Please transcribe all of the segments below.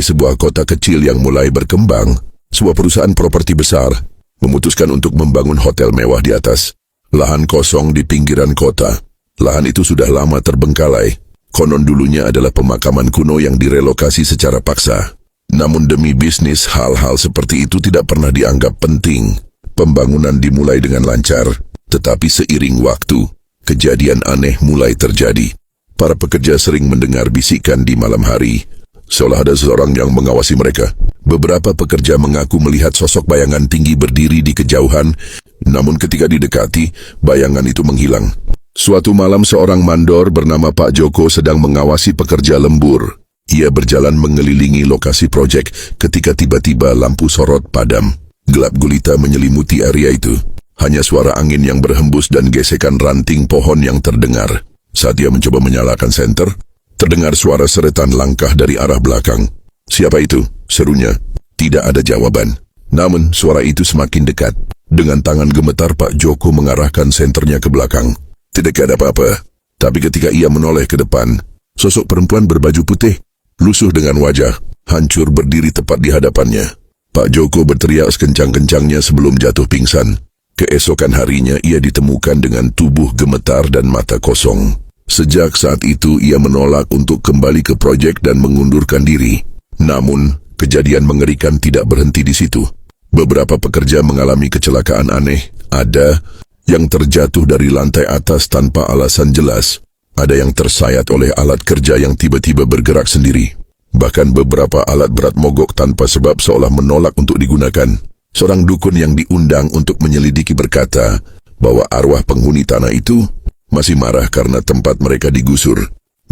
sebuah kota kecil yang mulai berkembang, sebuah perusahaan properti besar memutuskan untuk membangun hotel mewah di atas lahan kosong di pinggiran kota. Lahan itu sudah lama terbengkalai. Konon dulunya adalah pemakaman kuno yang direlokasi secara paksa. Namun demi bisnis, hal-hal seperti itu tidak pernah dianggap penting. Pembangunan dimulai dengan lancar, tetapi seiring waktu, kejadian aneh mulai terjadi. Para pekerja sering mendengar bisikan di malam hari, seolah ada seseorang yang mengawasi mereka. Beberapa pekerja mengaku melihat sosok bayangan tinggi berdiri di kejauhan, namun ketika didekati, bayangan itu menghilang. Suatu malam seorang mandor bernama Pak Joko sedang mengawasi pekerja lembur. Ia berjalan mengelilingi lokasi proyek ketika tiba-tiba lampu sorot padam. Gelap gulita menyelimuti area itu. Hanya suara angin yang berhembus dan gesekan ranting pohon yang terdengar. Saat ia mencoba menyalakan senter, terdengar suara seretan langkah dari arah belakang. "Siapa itu?" serunya. Tidak ada jawaban. Namun suara itu semakin dekat. Dengan tangan gemetar Pak Joko mengarahkan senternya ke belakang. Tidak ada apa-apa. Tapi ketika ia menoleh ke depan, sosok perempuan berbaju putih, lusuh dengan wajah, hancur berdiri tepat di hadapannya. Pak Joko berteriak sekencang-kencangnya sebelum jatuh pingsan. Keesokan harinya ia ditemukan dengan tubuh gemetar dan mata kosong. Sejak saat itu ia menolak untuk kembali ke proyek dan mengundurkan diri. Namun, kejadian mengerikan tidak berhenti di situ. Beberapa pekerja mengalami kecelakaan aneh. Ada yang terjatuh dari lantai atas tanpa alasan jelas. Ada yang tersayat oleh alat kerja yang tiba-tiba bergerak sendiri. Bahkan beberapa alat berat mogok tanpa sebab seolah menolak untuk digunakan. Seorang dukun yang diundang untuk menyelidiki berkata bahwa arwah penghuni tanah itu masih marah karena tempat mereka digusur.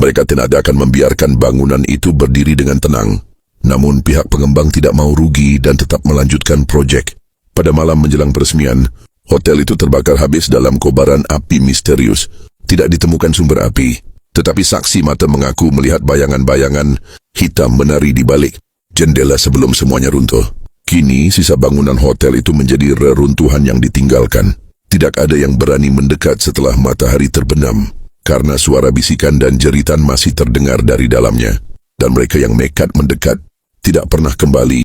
Mereka tidak akan membiarkan bangunan itu berdiri dengan tenang. Namun pihak pengembang tidak mau rugi dan tetap melanjutkan proyek. Pada malam menjelang peresmian, hotel itu terbakar habis dalam kobaran api misterius. Tidak ditemukan sumber api, tetapi saksi mata mengaku melihat bayangan-bayangan hitam menari di balik jendela sebelum semuanya runtuh. Kini sisa bangunan hotel itu menjadi reruntuhan yang ditinggalkan. Tidak ada yang berani mendekat setelah matahari terbenam, karena suara bisikan dan jeritan masih terdengar dari dalamnya. Dan mereka yang nekat mendekat tidak pernah kembali.